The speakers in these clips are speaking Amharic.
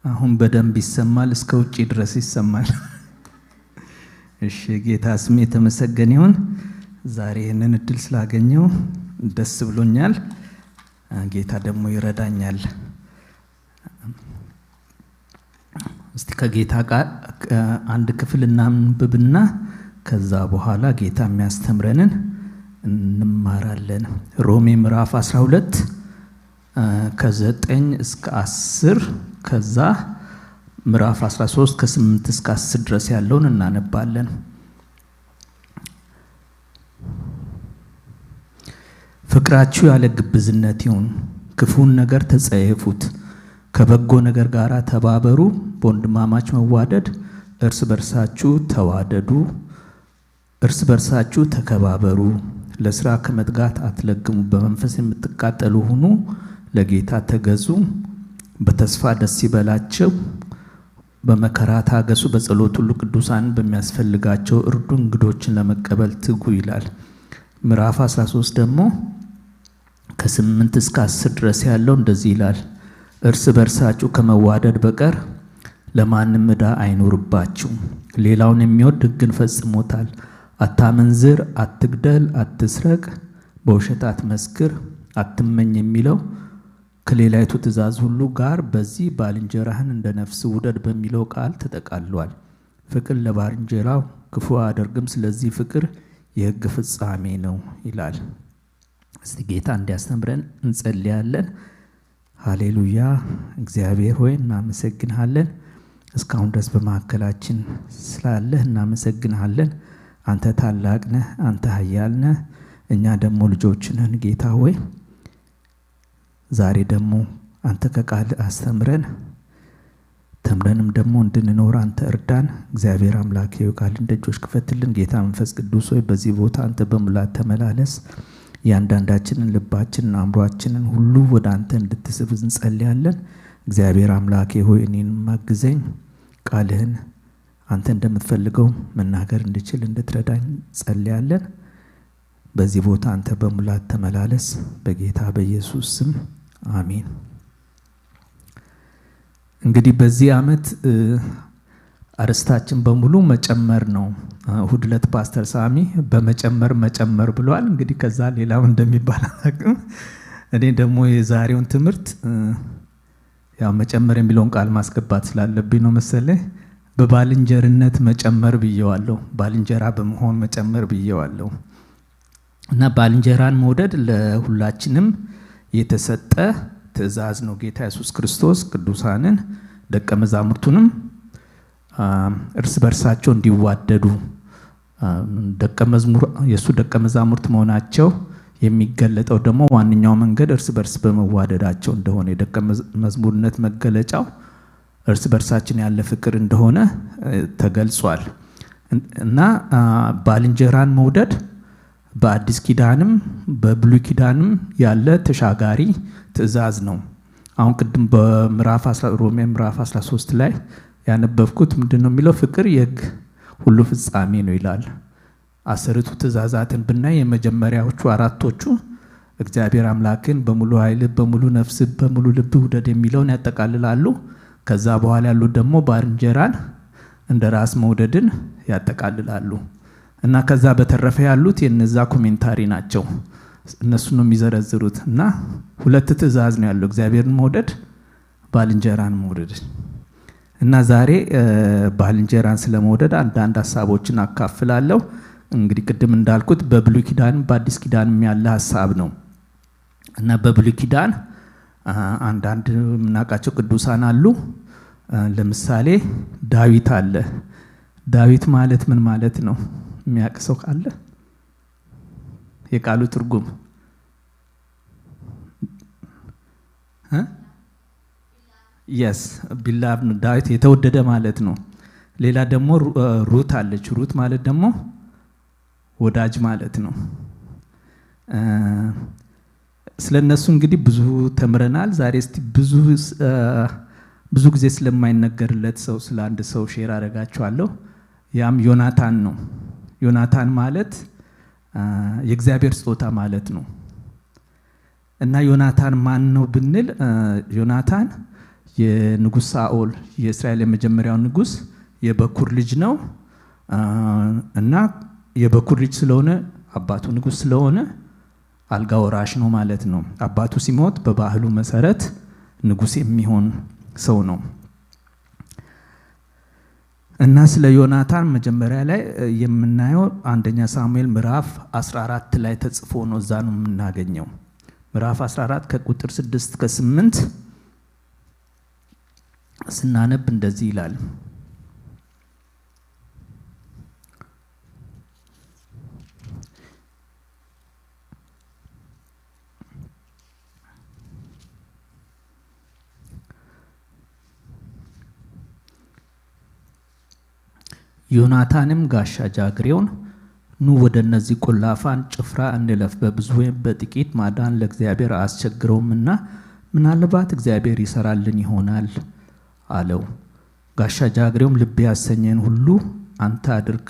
አሁን በደንብ ይሰማል፣ እስከ ውጪ ድረስ ይሰማል። እሺ ጌታ ስም የተመሰገነ ይሁን። ዛሬ ይህንን እድል ስላገኘው ደስ ብሎኛል። ጌታ ደግሞ ይረዳኛል። እስቲ ከጌታ ጋር አንድ ክፍል እናንብብና ከዛ በኋላ ጌታ የሚያስተምረንን እንማራለን። ሮሜ ምዕራፍ 12 ከ9 እስከ 10 ከዛ ምዕራፍ 13 ከ8 እስከ 10 ድረስ ያለውን እናነባለን። ፍቅራችሁ ያለ ግብዝነት ይሁን፣ ክፉን ነገር ተጸየፉት፣ ከበጎ ነገር ጋር ተባበሩ፣ በወንድማማች መዋደድ እርስ በርሳችሁ ተዋደዱ፣ እርስ በርሳችሁ ተከባበሩ፣ ለሥራ ከመትጋት አትለግሙ፣ በመንፈስ የምትቃጠሉ ሁኑ፣ ለጌታ ተገዙ፣ በተስፋ ደስ ይበላችሁ፣ በመከራ ታገሱ፣ በጸሎት ሁሉ ቅዱሳን በሚያስፈልጋቸው እርዱ፣ እንግዶችን ለመቀበል ትጉ ይላል። ምዕራፍ 13 ደግሞ ከ8 እስከ 10 ድረስ ያለው እንደዚህ ይላል። እርስ በርሳችሁ ከመዋደድ በቀር ለማንም ዕዳ አይኖርባችሁ። ሌላውን የሚወድ ሕግን ፈጽሞታል። አታመንዝር፣ አትግደል፣ አትስረቅ፣ በውሸት አትመስክር፣ አትመኝ የሚለው ከሌላይቱ ትእዛዝ ሁሉ ጋር በዚህ ባልንጀራህን እንደ ነፍስ ውደድ በሚለው ቃል ተጠቃልሏል። ፍቅር ለባልንጀራው ክፉ አያደርግም፣ ስለዚህ ፍቅር የሕግ ፍጻሜ ነው ይላል። እስቲ ጌታ እንዲያስተምረን እንጸልያለን። ሃሌሉያ። እግዚአብሔር ሆይ እናመሰግንሃለን። እስካሁን ድረስ በመካከላችን ስላለህ እናመሰግንሃለን። አንተ ታላቅ ነህ፣ አንተ ኃያል ነህ፣ እኛ ደግሞ ልጆች ነን። ጌታ ሆይ ዛሬ ደግሞ አንተ ከቃል አስተምረን፣ ተምረንም ደግሞ እንድንኖር አንተ እርዳን። እግዚአብሔር አምላክ ቃልን ደጆች ክፈትልን። ጌታ መንፈስ ቅዱስ ሆይ በዚህ ቦታ አንተ በሙላት ተመላለስ። ያንዳንዳችንን ልባችንን አእምሮአችንን ሁሉ ወደ አንተ እንድትስብ እንጸልያለን። እግዚአብሔር አምላክ ሆይ እኔን ማግዘኝ፣ ቃልህን አንተ እንደምትፈልገው መናገር እንድችል እንድትረዳኝ ጸልያለን። በዚህ ቦታ አንተ በሙላት ተመላለስ፣ በጌታ በኢየሱስ ስም አሜን። እንግዲህ በዚህ ዓመት አርስታችን በሙሉ መጨመር ነው። እሁድ ዕለት ፓስተር ሳሚ በመጨመር ብሏል። እንግዲህ ከዛ ሌላው እንደሚባል አላውቅም። እኔ ደግሞ የዛሬውን ትምህርት ያው መጨመር የሚለውን ቃል ማስገባት ስላለብኝ ነው መሰለኝ በባልንጀርነት መጨመር ብየዋለሁ። ባልንጀራ በመሆን መጨመር ብየዋለሁ። እና ባልንጀራን መውደድ ለሁላችንም የተሰጠ ትእዛዝ ነው። ጌታ ኢየሱስ ክርስቶስ ቅዱሳንን ደቀ መዛሙርቱንም እርስ በርሳቸው እንዲዋደዱ የሱ ደቀ መዛሙርት መሆናቸው የሚገለጠው ደግሞ ዋነኛው መንገድ እርስ በርስ በመዋደዳቸው እንደሆነ የደቀ መዝሙርነት መገለጫው እርስ በርሳችን ያለ ፍቅር እንደሆነ ተገልጿል። እና ባልንጀራን መውደድ በአዲስ ኪዳንም በብሉይ ኪዳንም ያለ ተሻጋሪ ትእዛዝ ነው። አሁን ቅድም ሮሜ ምዕራፍ 13 ላይ ያነበብኩት ምንድነው የሚለው? ፍቅር የሕግ ሁሉ ፍጻሜ ነው ይላል። 10ቱ ትእዛዛትን ብናይ የመጀመሪያዎቹ 4ቶቹ እግዚአብሔር አምላክን በሙሉ ኃይል፣ በሙሉ ነፍስ፣ በሙሉ ልብ ውደድ የሚለውን ያጠቃልላሉ። ከዛ በኋላ ያሉት ደግሞ ባልንጀራን እንደ ራስ መውደድን ያጠቃልላሉ። እና ከዛ በተረፈ ያሉት የነዛ ኮሜንታሪ ናቸው። እነሱ ነው የሚዘረዝሩት። እና 2 ትእዛዝ ነው ያለው፣ እግዚአብሔርን መውደድ፣ ባልንጀራን መውደድ። እና ዛሬ ባልንጀራን ስለመውደድ አንዳንድ ሐሳቦችን አካፍላለሁ። እንግዲህ ቅድም እንዳልኩት በብሉይ ኪዳንም በአዲስ ኪዳንም ያለ ሐሳብ ነው። እና በብሉይ ኪዳን አንዳንድ የምናውቃቸው ቅዱሳን አሉ። ለምሳሌ ዳዊት አለ። ዳዊት ማለት ምን ማለት ነው? የሚያውቅ ሰው ካለ የቃሉ ትርጉም የስ ቢላቭ ነው። ዳዊት የተወደደ ማለት ነው። ሌላ ደግሞ ሩት አለች። ሩት ማለት ደግሞ ወዳጅ ማለት ነው። ስለነሱ እንግዲህ ብዙ ተምረናል። ዛሬ እስቲ ብዙ ጊዜ ስለማይነገርለት ሰው ስለ አንድ ሰው ሼር አደርጋችኋለሁ። ያም ዮናታን ነው። ዮናታን ማለት የእግዚአብሔር ስጦታ ማለት ነው። እና ዮናታን ማን ነው ብንል ዮናታን የንጉስ ሳኦል የእስራኤል የመጀመሪያው ንጉስ የበኩር ልጅ ነው እና የበኩር ልጅ ስለሆነ አባቱ ንጉስ ስለሆነ አልጋ ወራሽ ነው ማለት ነው። አባቱ ሲሞት በባህሉ መሰረት ንጉስ የሚሆን ሰው ነው። እና ስለ ዮናታን መጀመሪያ ላይ የምናየው አንደኛ ሳሙኤል ምዕራፍ 14 ላይ ተጽፎ ነው። እዛ ነው የምናገኘው። ምዕራፍ 14 ከቁጥር 6 እስከ 8 ስናነብ እንደዚህ ይላል። ዮናታንም ጋሻ ጃግሬውን ኑ ወደ እነዚህ ቆላፋን ጭፍራ እንለፍ፣ በብዙ ወይም በጥቂት ማዳን ለእግዚአብሔር አያስቸግረውምና ምናልባት እግዚአብሔር ይሰራልን ይሆናል አለው። ጋሻ ጃግሬውም ልብ ያሰኘን ሁሉ አንተ አድርግ፣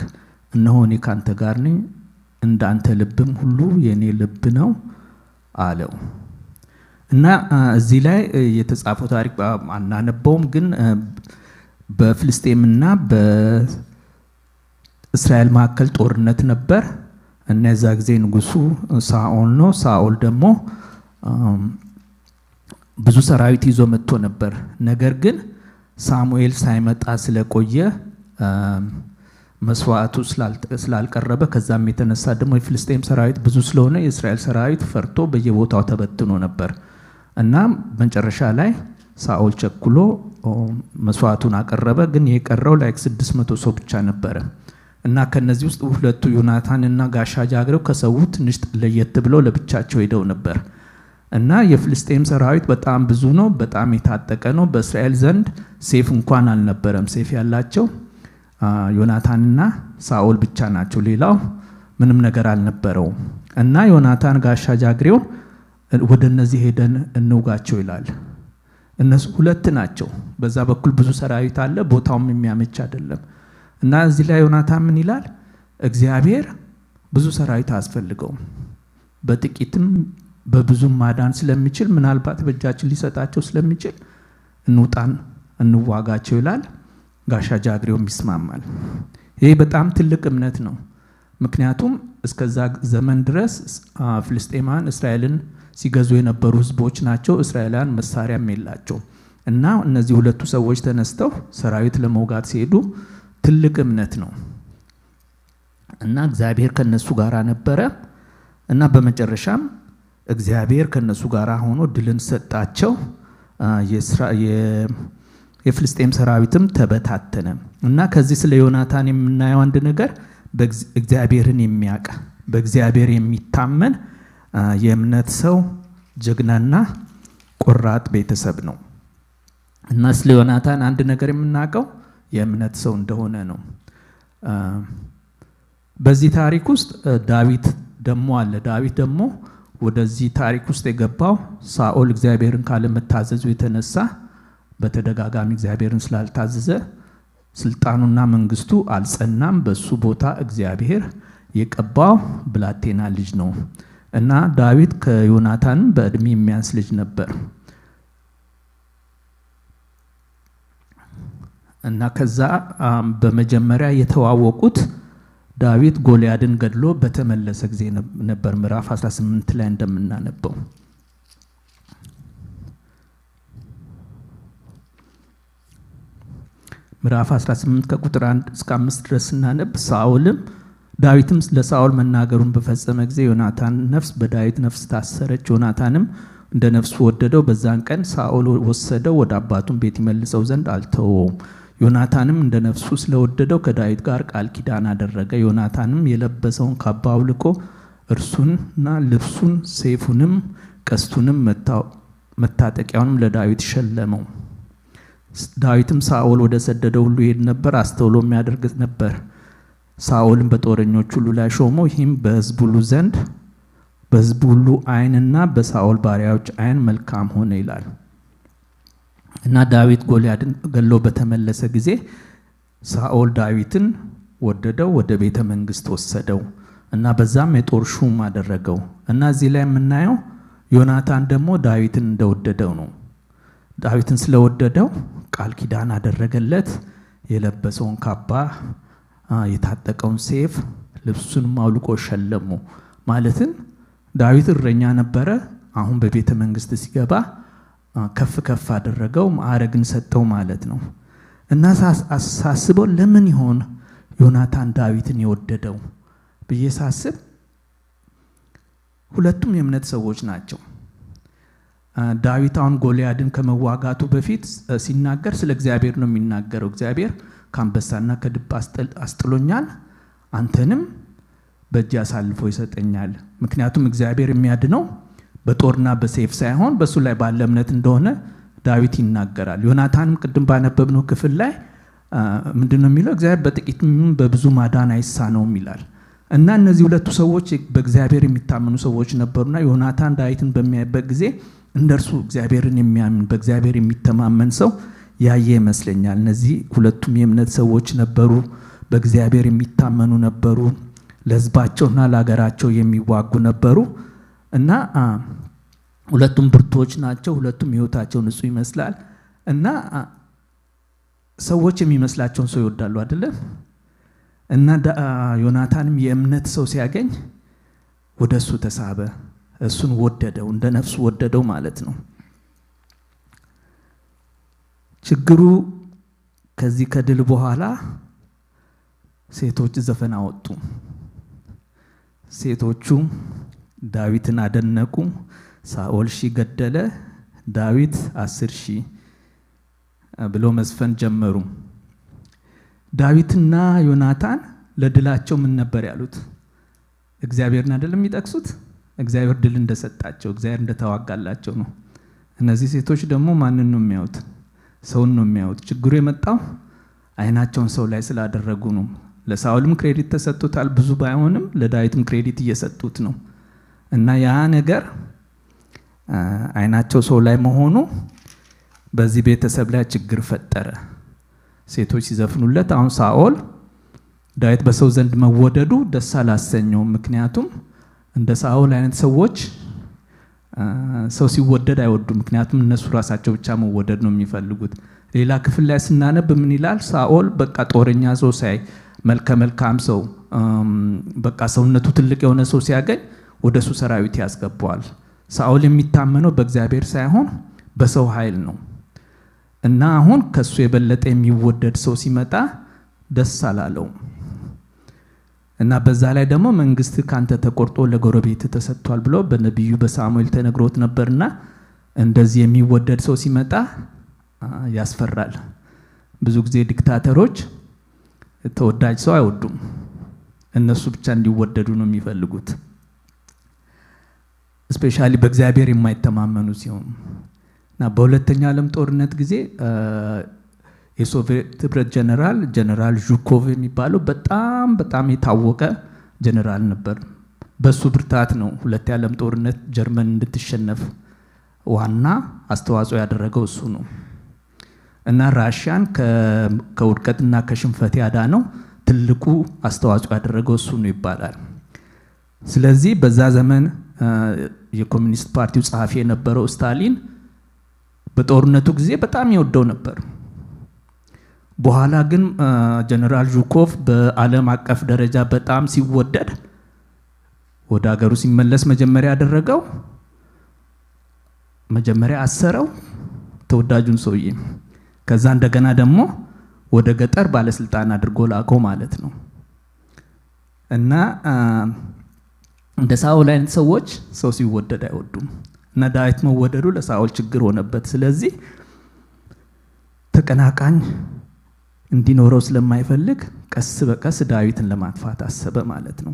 እነሆ እኔ ካንተ ጋር ነኝ፣ እንዳንተ ልብም ሁሉ የኔ ልብ ነው አለው። እና እዚህ ላይ የተጻፈው ታሪክ አናነበውም፣ ግን በፍልስጤምና በእስራኤል መካከል ጦርነት ነበር እና የዛ ጊዜ ንጉሱ ሳኦል ነው። ሳኦል ደግሞ ብዙ ሰራዊት ይዞ መጥቶ ነበር። ነገር ግን ሳሙኤል ሳይመጣ ስለቆየ መስዋዕቱ ስላልቀረበ ከዛም የተነሳ ደግሞ የፍልስጤም ሰራዊት ብዙ ስለሆነ የእስራኤል ሰራዊት ፈርቶ በየቦታው ተበትኖ ነበር እና መጨረሻ ላይ ሳኦል ቸኩሎ መስዋዕቱን አቀረበ። ግን የቀረው 600 ሰው ብቻ ነበረ እና ከነዚህ ውስጥ ሁለቱ ዮናታን እና ጋሻ ጃግሬው ከሰው ትንሽ ለየት ብለው ለብቻቸው ሄደው ነበር እና የፍልስጤም ሰራዊት በጣም ብዙ ነው፣ በጣም የታጠቀ ነው። በእስራኤል ዘንድ ሴፍ እንኳን አልነበረም። ሴፍ ያላቸው ዮናታንና ሳኦል ብቻ ናቸው። ሌላው ምንም ነገር አልነበረው እና ዮናታን ጋሻ ጃግሬው ወደ እነዚህ ሄደን እንውጋቸው ይላል። እነሱ ሁለት ናቸው። በዛ በኩል ብዙ ሰራዊት አለ፣ ቦታውም የሚያመች አይደለም እና እዚህ ላይ ዮናታን ምን ይላል? እግዚአብሔር ብዙ ሰራዊት አያስፈልገውም፣ በጥቂትም በብዙም ማዳን ስለሚችል ምናልባት በእጃችን ሊሰጣቸው ስለሚችል እንውጣን እንዋጋቸው ይላል። ጋሻ ጃግሬውም ይስማማል። ይሄ በጣም ትልቅ እምነት ነው። ምክንያቱም እስከዛ ዘመን ድረስ ፍልስጤማን እስራኤልን ሲገዙ የነበሩ ህዝቦች ናቸው። እስራኤላውያን መሳሪያም የላቸው እና እነዚህ ሁለቱ ሰዎች ተነስተው ሰራዊት ለመውጋት ሲሄዱ ትልቅ እምነት ነው እና እግዚአብሔር ከነሱ ጋር ነበረ እና በመጨረሻም እግዚአብሔር ከነሱ ጋር ሆኖ ድልን ሰጣቸው። የፍልስጤም ሰራዊትም ተበታተነ እና ከዚህ ስለ ዮናታን የምናየው አንድ ነገር በእግዚአብሔርን የሚያውቅ በእግዚአብሔር የሚታመን የእምነት ሰው ጀግናና ቆራጥ ቤተሰብ ነው እና ስለ ዮናታን አንድ ነገር የምናውቀው የእምነት ሰው እንደሆነ ነው። በዚህ ታሪክ ውስጥ ዳዊት ደግሞ አለ። ዳዊት ደግሞ ወደዚህ ታሪክ ውስጥ የገባው ሳኦል እግዚአብሔርን ካለመታዘዙ የተነሳ በተደጋጋሚ እግዚአብሔርን ስላልታዘዘ ስልጣኑና መንግስቱ አልጸናም። በሱ ቦታ እግዚአብሔር የቀባው ብላቴና ልጅ ነው እና ዳዊት ከዮናታን በእድሜ የሚያንስ ልጅ ነበር እና ከዛ በመጀመሪያ የተዋወቁት ዳዊት ጎልያድን ገድሎ በተመለሰ ጊዜ ነበር። ምዕራፍ 18 ላይ እንደምናነበው ምዕራፍ 18 ከቁጥር 1 እስከ 5 ድረስ እናነብ። ዳዊትም ለሳኦል መናገሩን በፈጸመ ጊዜ ዮናታን ነፍስ በዳዊት ነፍስ ታሰረች። ዮናታንም እንደ ነፍሱ ወደደው። በዛን ቀን ሳኦል ወሰደው፣ ወደ አባቱም ቤት ይመልሰው ዘንድ አልተወውም። ዮናታንም እንደ ነፍሱ ስለወደደው ከዳዊት ጋር ቃል ኪዳን አደረገ። ዮናታንም የለበሰውን ካባ አውልቆ እርሱንና ልብሱን ሰይፉንም ቀስቱንም መታጠቂያውንም ለዳዊት ሸለመው። ዳዊትም ሳኦል ወደ ሰደደው ሁሉ ይሄድ ነበር፣ አስተውሎ የሚያደርግ ነበር። ሳኦልም በጦረኞች ሁሉ ላይ ሾመው። ይህም በሕዝቡ ሁሉ ዓይንና በሳኦል ባሪያዎች ዓይን መልካም ሆነ ይላል እና ዳዊት ጎልያድን ገሎ በተመለሰ ጊዜ ሳኦል ዳዊትን ወደደው፣ ወደ ቤተ መንግስት ወሰደው እና በዛም የጦር ሹም አደረገው እና እዚህ ላይ የምናየው ዮናታን ደግሞ ዳዊትን እንደወደደው ነው። ዳዊትን ስለወደደው ቃል ኪዳን አደረገለት። የለበሰውን ካባ፣ የታጠቀውን ሰይፍ፣ ልብሱንም አውልቆ ሸለሙ። ማለትም ዳዊት እረኛ ነበረ። አሁን በቤተ መንግስት ሲገባ ከፍ ከፍ አደረገው፣ ማዕረግን ሰጠው ማለት ነው። እና ሳስበው ለምን ይሆን ዮናታን ዳዊትን የወደደው ብዬ ሳስብ ሁለቱም የእምነት ሰዎች ናቸው። ዳዊት አሁን ጎልያድን ከመዋጋቱ በፊት ሲናገር ስለ እግዚአብሔር ነው የሚናገረው። እግዚአብሔር ከአንበሳና ከድብ አስጥሎኛል፣ አንተንም በእጅ አሳልፎ ይሰጠኛል። ምክንያቱም እግዚአብሔር የሚያድነው በጦርና በሰይፍ ሳይሆን በሱ ላይ ባለ እምነት እንደሆነ ዳዊት ይናገራል። ዮናታንም ቅድም ባነበብነው ክፍል ላይ ምንድነው የሚለው? እግዚአብሔር በጥቂትም በብዙ ማዳን አይሳነውም ይላል። እና እነዚህ ሁለቱ ሰዎች በእግዚአብሔር የሚታመኑ ሰዎች ነበሩና ዮናታን ዳዊትን በሚያይበት ጊዜ እንደርሱ እግዚአብሔርን የሚያምን በእግዚአብሔር የሚተማመን ሰው ያየ ይመስለኛል። እነዚህ ሁለቱም የእምነት ሰዎች ነበሩ፣ በእግዚአብሔር የሚታመኑ ነበሩ፣ ለሕዝባቸውና ለሀገራቸው የሚዋጉ ነበሩ። እና ሁለቱም ብርቶች ናቸው። ሁለቱም ህይወታቸው ንጹህ ይመስላል። እና ሰዎች የሚመስላቸውን ሰው ይወዳሉ አይደለ? እና ዮናታንም የእምነት ሰው ሲያገኝ ወደሱ ተሳበ፣ እሱን ወደደው፣ እንደ ነፍሱ ወደደው ማለት ነው። ችግሩ ከዚህ ከድል በኋላ ሴቶች ዘፈን አወጡ። ሴቶቹ ዳዊትን አደነቁ። ሳኦል 1000 ገደለ፣ ዳዊት 10,000 ብሎ መዝፈን ጀመሩ። ዳዊትና ዮናታን ለድላቸው ምን ነበር ያሉት? እግዚአብሔርን አይደለም የሚጠቅሱት? እግዚአብሔር ድል እንደሰጣቸው፣ እግዚአብሔር እንደተዋጋላቸው ነው። እነዚህ ሴቶች ደግሞ ማንን ነው የሚያዩት? ሰውን ነው የሚያዩት። ችግሩ የመጣው አይናቸውን ሰው ላይ ስላደረጉ ነው። ለሳኦልም ክሬዲት ተሰጥቶታል፣ ብዙ ባይሆንም ለዳዊትም ክሬዲት እየሰጡት ነው። እና ያ ነገር አይናቸው ሰው ላይ መሆኑ በዚህ ቤተሰብ ላይ ችግር ፈጠረ። ሴቶች ሲዘፍኑለት አሁን ሳኦል ዳዊት በሰው ዘንድ መወደዱ ደስ አላሰኘውም። ምክንያቱም እንደ ሳኦል አይነት ሰዎች ሰው ሲወደድ አይወዱም። ምክንያቱም እነሱ ራሳቸው ብቻ መወደድ ነው የሚፈልጉት። ሌላ ክፍል ላይ ስናነብ ምን ይላል? ሳኦል በቃ ጦረኛ ሰው ሳይ፣ መልከ መልካም ሰው፣ በቃ ሰውነቱ ትልቅ የሆነ ሰው ሲያገኝ ወደሱ ሰራዊት ያስገባዋል። ሳኦል የሚታመነው በእግዚአብሔር ሳይሆን በሰው ኃይል ነው። እና አሁን ከሱ የበለጠ የሚወደድ ሰው ሲመጣ ደስ አላለው። እና በዛ ላይ ደግሞ መንግስት ካንተ ተቆርጦ ለጎረቤት ተሰጥቷል ብሎ በነቢዩ በሳሙኤል ተነግሮት ነበርና እንደዚህ የሚወደድ ሰው ሲመጣ ያስፈራል። ብዙ ጊዜ ዲክታተሮች ተወዳጅ ሰው አይወዱም፣ እነሱ ብቻ እንዲወደዱ ነው የሚፈልጉት። ስፔሻሊ በእግዚአብሔር የማይተማመኑ ሲሆን እና በሁለተኛው ዓለም ጦርነት ጊዜ የሶቪየት ህብረት ጀነራል ዡኮቭ የሚባለው በጣም የታወቀ ጀነራል ነበር። በሱ ብርታት ነው ሁለተኛው ዓለም ጦርነት ጀርመን እንድትሸነፍ ዋና አስተዋጽኦ ያደረገው እሱ ነው። እና ራሽያን ከውድቀትና ከሽንፈት ያዳነው ትልቁ አስተዋጽኦ ያደረገው እሱ ነው ይባላል። ስለዚህ በዛ ዘመን የኮሚኒስት ፓርቲው ጸሐፊ የነበረው ስታሊን በጦርነቱ ጊዜ በጣም ይወደው ነበር። በኋላ ግን ጀነራል ዡኮቭ በዓለም አቀፍ ደረጃ በጣም ሲወደድ ወደ ሀገሩ ሲመለስ መጀመሪያ ያደረገው መጀመሪያ አሰረው ተወዳጁን ሰውዬ። ከዛ እንደገና ደግሞ ወደ ገጠር ባለስልጣን አድርጎ ላከው ማለት ነው። እና እንደ ሳኦል አይነት ሰዎች ሰው ሲወደድ አይወዱም። እና ዳዊት መወደዱ ለሳኦል ችግር ሆነበት። ስለዚህ ተቀናቃኝ እንዲኖረው ስለማይፈልግ ቀስ በቀስ ዳዊትን ለማጥፋት አሰበ ማለት ነው።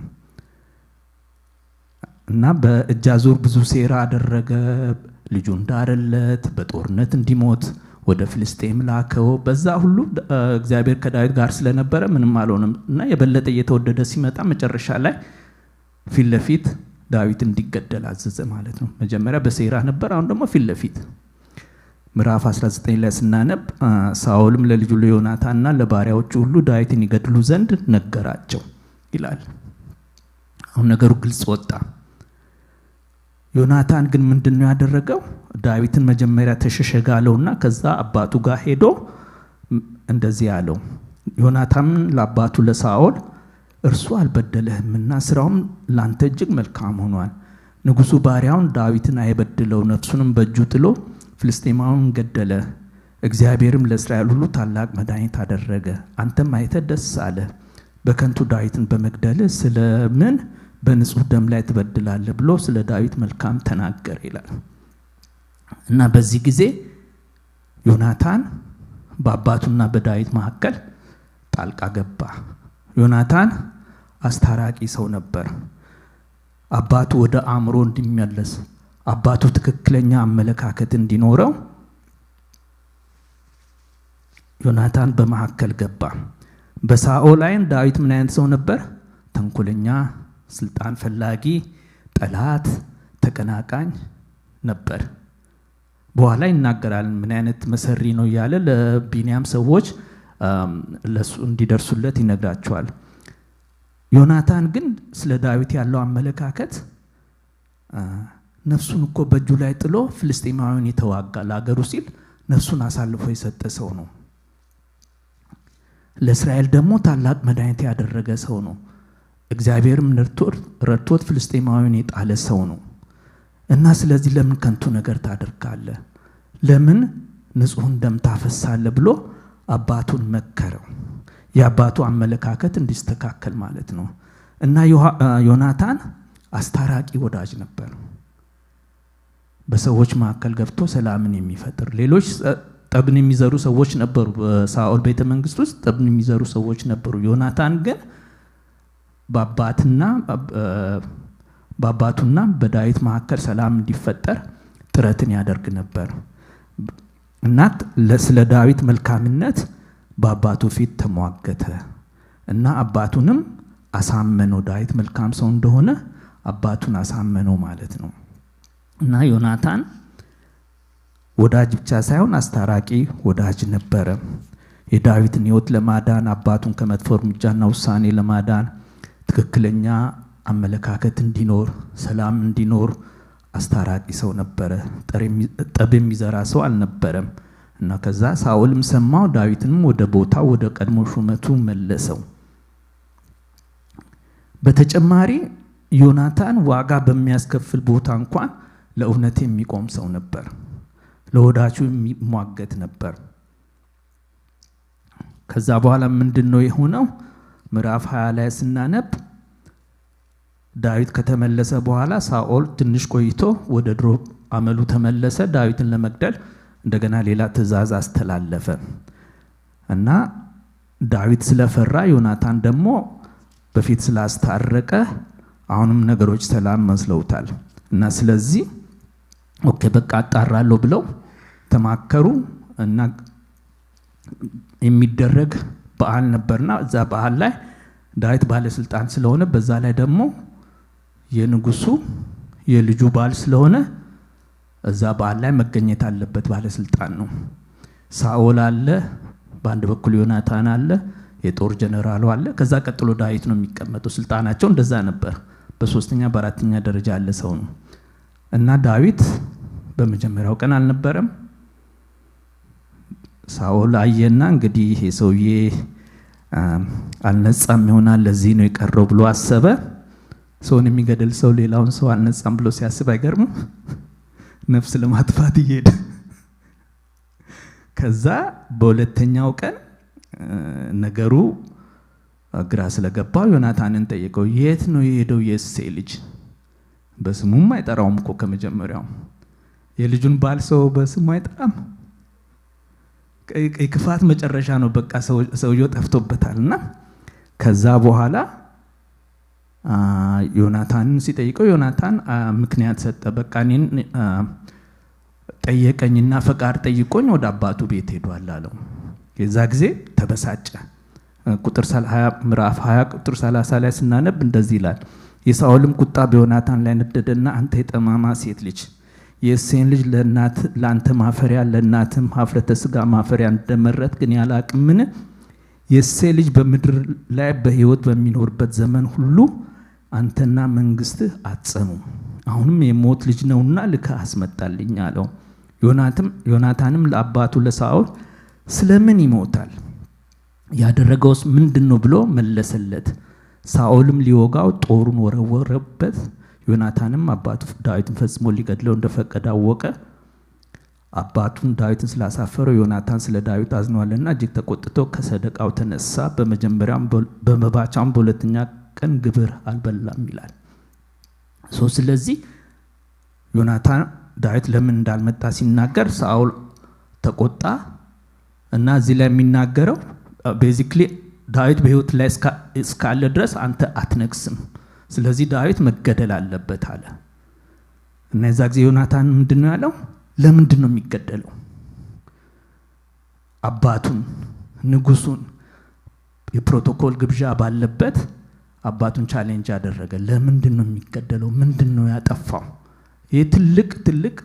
እና በእጅ አዙር ብዙ ሴራ አደረገ። ልጁ እንዳረለት በጦርነት እንዲሞት ወደ ፍልስጤም ላከው። በዛ ሁሉ እግዚአብሔር ከዳዊት ጋር ስለነበረ ምንም አልሆነም። እና የበለጠ እየተወደደ ሲመጣ መጨረሻ ላይ ፊት ለፊት ዳዊት እንዲገደል አዘዘ ማለት ነው። መጀመሪያ በሴራ ነበር፣ አሁን ደግሞ ፊት ለፊት። ምዕራፍ 19 ላይ ስናነብ ሳኦልም ለልጁ ለዮናታንና ለባሪያዎቹ ሁሉ ዳዊትን ይገድሉ ዘንድ ነገራቸው ይላል። አሁን ነገሩ ግልጽ ወጣ። ዮናታን ግን ምንድነው ያደረገው? ዳዊትን መጀመሪያ ተሸሸጋለውና ከዛ አባቱ ጋር ሄዶ እንደዚህ ያለው ዮናታን ለአባቱ ለሳኦል እርሱ አልበደለህምና ስራውም ላንተ እጅግ መልካም ሆኗል። ንጉሱ ባሪያውን ዳዊትን አይበድለው፣ ነፍሱንም በእጁ ጥሎ ፍልስጤማውን ገደለ። እግዚአብሔርም ለእስራኤል ሁሉ ታላቅ መድኃኒት አደረገ። አንተም አይተህ ደስ አለ። በከንቱ ዳዊትን በመግደል ስለምን በንጹህ ደም ላይ ትበድላለህ ብሎ ስለ ዳዊት መልካም ተናገረ ይላል። እና በዚህ ጊዜ ዮናታን በአባቱና በዳዊት መካከል ጣልቃ ገባ። ዮናታን አስታራቂ ሰው ነበር። አባቱ ወደ አእምሮ እንዲመለስ፣ አባቱ ትክክለኛ አመለካከት እንዲኖረው ዮናታን በመካከል ገባ። በሳኦል ላይ ዳዊት ምን አይነት ሰው ነበር? ተንኮለኛ፣ ስልጣን ፈላጊ፣ ጠላት፣ ተቀናቃኝ ነበር። በኋላ ይናገራል ምን አይነት መሰሪ ነው ያለ ለቢንያም ሰዎች ለሱ እንዲደርሱለት ይነግራቸዋል። ዮናታን ግን ስለ ዳዊት ያለው አመለካከት ነፍሱን እኮ በእጁ ላይ ጥሎ ፍልስጤማውያን የተዋጋ ለአገሩ ሲል ነፍሱን አሳልፎ የሰጠ ሰው ነው። ለእስራኤል ደግሞ ታላቅ መድኃኒት ያደረገ ሰው ነው። እግዚአብሔርም ረድቶት ፍልስጤማውያን የጣለ ሰው ነው። እና ስለዚህ ለምን ከንቱ ነገር ታደርጋለህ? ለምን ንጹህን ደም ታፈሳለህ ብሎ አባቱን መከረው። የአባቱ አመለካከት እንዲስተካከል ማለት ነው። እና ዮናታን አስታራቂ ወዳጅ ነበር። በሰዎች መካከል ገብቶ ሰላምን የሚፈጥር። ሌሎች ጠብን የሚዘሩ ሰዎች ነበሩ። በሳኦል ቤተ መንግስት ውስጥ ጠብን የሚዘሩ ሰዎች ነበሩ። ዮናታን ግን በአባቱና በዳዊት መካከል ሰላም እንዲፈጠር ጥረትን ያደርግ ነበር። እና ስለ ዳዊት መልካምነት በአባቱ ፊት ተሟገተ እና አባቱንም አሳመነው። ዳዊት መልካም ሰው እንደሆነ አባቱን አሳመነው ማለት ነው። እና ዮናታን ወዳጅ ብቻ ሳይሆን አስታራቂ ወዳጅ ነበረ። የዳዊትን ሕይወት ለማዳን፣ አባቱን ከመጥፎ እርምጃና ውሳኔ ለማዳን፣ ትክክለኛ አመለካከት እንዲኖር፣ ሰላም እንዲኖር አስታራቂ ሰው ነበረ። ጠብ የሚዘራ ሰው አልነበረም። እና ከዛ ሳኦልም ሰማው፣ ዳዊትንም ወደ ቦታው ወደ ቀድሞ ሹመቱ መለሰው። በተጨማሪ ዮናታን ዋጋ በሚያስከፍል ቦታ እንኳን ለእውነት የሚቆም ሰው ነበር። ለወዳጁ የሚሟገት ነበር። ከዛ በኋላ ምንድነው የሆነው? ምዕራፍ 20 ላይ ስናነብ ዳዊት ከተመለሰ በኋላ ሳኦል ትንሽ ቆይቶ ወደ ድሮ አመሉ ተመለሰ። ዳዊትን ለመግደል እንደገና ሌላ ትእዛዝ አስተላለፈ እና ዳዊት ስለፈራ ዮናታን ደግሞ በፊት ስላስታረቀ አሁንም ነገሮች ሰላም መስለውታል። እና ስለዚህ ኦኬ በቃ አጣራለሁ ብለው ተማከሩ። እና የሚደረግ በዓል ነበርና እዛ በዓል ላይ ዳዊት ባለስልጣን ስለሆነ በዛ ላይ ደግሞ የንጉሱ የልጁ ባል ስለሆነ እዛ በዓል ላይ መገኘት አለበት። ባለስልጣን ነው። ሳኦል አለ፣ በአንድ በኩል ዮናታን አለ፣ የጦር ጀነራሉ አለ። ከዛ ቀጥሎ ዳዊት ነው የሚቀመጠው። ስልጣናቸው እንደዛ ነበር። በሶስተኛ በአራተኛ ደረጃ ያለ ሰው ነው። እና ዳዊት በመጀመሪያው ቀን አልነበረም። ሳኦል አየና እንግዲህ ይሄ ሰውዬ አልነጻም ይሆናል ለዚህ ነው የቀረው ብሎ አሰበ። ሰውን የሚገድል ሰው ሌላውን ሰው አልነጻም ብሎ ሲያስብ አይገርም? ነፍስ ለማጥፋት ይሄድ። ከዛ በሁለተኛው ቀን ነገሩ ግራ ስለገባው ዮናታንን ጠየቀው። የት ነው የሄደው የእሴይ ልጅ? በስሙም አይጠራውም እኮ ከመጀመሪያው። የልጁን ባል ሰው በስሙ አይጠራም። የክፋት መጨረሻ ነው። በቃ ሰውየው ጠፍቶበታልና ከዛ በኋላ ዮናታንን ሲጠይቀው ዮናታን ምክንያት ሰጠ። በቃ እኔን ጠየቀኝና ፈቃድ ጠይቆኝ ወደ አባቱ ቤት ሄዷል አለው። የዛ ጊዜ ተበሳጨ። ቁጥር 20 ምዕራፍ 20 ቁጥር 30 ላይ ስናነብ እንደዚህ ይላል። የሳኦልም ቁጣ በዮናታን ላይ ነደደና አንተ የጠማማ ሴት ልጅ የእሴይን ልጅ ለአንተ ማፈሪያ ለእናትም ኀፍረተ ሥጋ ማፈሪያ እንደመረጥክ ግን ያላቅምን? የእሴይ ልጅ በምድር ላይ በሕይወት በሚኖርበት ዘመን ሁሉ አንተና መንግስትህ አትጸኑ። አሁንም የሞት ልጅ ነውና ልከህ አስመጣልኝ አለው። ዮናታንም ለአባቱ ለሳኦል ስለምን ይሞታል? ያደረገውስ ምንድነው ብሎ መለሰለት። ሳኦልም ሊወጋው ጦሩን ወረወረበት። ዮናታንም አባቱ ዳዊትን ፈጽሞ ሊገድለው እንደፈቀደ አወቀ። አባቱን ዳዊትን ስላሳፈረው ዮናታን ስለ ዳዊት አዝኗልና እጅግ ተቆጥቶ ከሰደቃው ተነሳ። በመጀመሪያም በመባቻም በሁለተኛ ቀን ግብር አልበላም ይላል። ስለዚህ ዮናታን ዳዊት ለምን እንዳልመጣ ሲናገር ሳኦል ተቆጣ እና እዚህ ላይ የሚናገረው ቤዚክሊ ዳዊት በህይወት ላይ እስካለ ድረስ አንተ አትነግስም፣ ስለዚህ ዳዊት መገደል አለበት አለ። እና የዛ ጊዜ ዮናታን ምንድነው ያለው? ለምንድን ነው የሚገደለው? አባቱን ንጉሱን የፕሮቶኮል ግብዣ ባለበት አባቱን ቻሌንጅ አደረገ። ለምንድን ነው የሚገደለው? ምንድነው ያጠፋው? ይሄ ትልቅ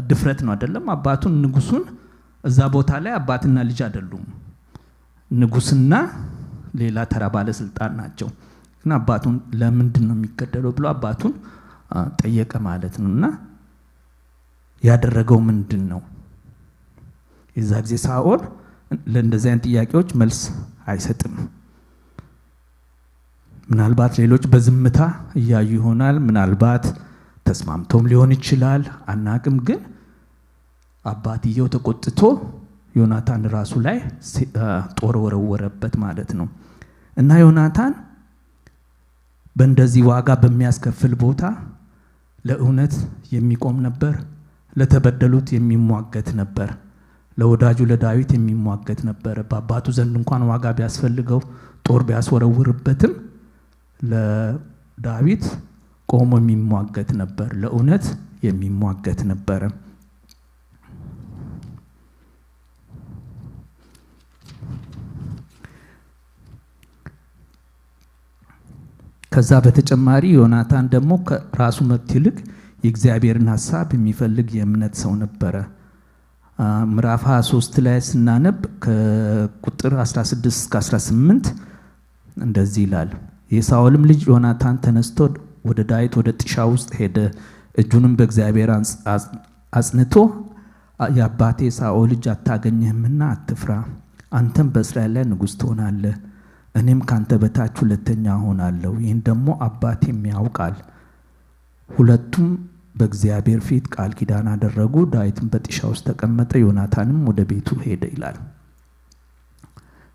ድፍረት ነው አይደለም? አባቱን ንጉሱን እዛ ቦታ ላይ አባትና ልጅ አይደሉም፣ ንጉስና ሌላ ተራ ባለስልጣን ናቸው። እና አባቱን ለምንድን ነው የሚገደለው ብሎ አባቱን ጠየቀ ማለት ነውና ያደረገው ምንድነው? የዛ ጊዜ ሳኦል ለእንደዚህ አይነት ጥያቄዎች መልስ አይሰጥም። ምናልባት ሌሎች በዝምታ እያዩ ይሆናል፣ ምናልባት ተስማምቶም ሊሆን ይችላል፣ አናቅም። ግን አባትየው ተቆጥቶ ዮናታን ራሱ ላይ ጦር ወረወረበት ማለት ነው። እና ዮናታን በእንደዚህ ዋጋ በሚያስከፍል ቦታ ለእውነት የሚቆም ነበር፣ ለተበደሉት የሚሟገት ነበር፣ ለወዳጁ ለዳዊት የሚሟገት ነበር። በአባቱ ዘንድ እንኳን ዋጋ ቢያስፈልገው ጦር ቢያስወረውርበትም ለዳዊት ቆሞ የሚሟገት ነበር፣ ለእውነት የሚሟገት ነበር። ከዛ በተጨማሪ ዮናታን ደግሞ ከራሱ መብት ይልቅ የእግዚአብሔርን ሐሳብ የሚፈልግ የእምነት ሰው ነበር። ምዕራፍ 23 ላይ ስናነብ ከቁጥር 16 እስከ 18 እንደዚህ ይላል። የሳኦልም ልጅ ዮናታን ተነስቶ ወደ ዳዊት ወደ ጥሻ ውስጥ ሄደ። እጁንም በእግዚአብሔር አጽንቶ የአባቴ ሳኦል ልጅ አታገኘህምና አትፍራ፣ አንተም በእስራኤል ላይ ንጉሥ ትሆናለህ፣ እኔም ካንተ በታች ሁለተኛ ሆናለሁ። ይህን ደግሞ አባቴም ያውቃል። ሁለቱም በእግዚአብሔር ፊት ቃል ኪዳን አደረጉ። ዳዊትም በጥሻ ውስጥ ተቀመጠ፣ ዮናታንም ወደ ቤቱ ሄደ ይላል።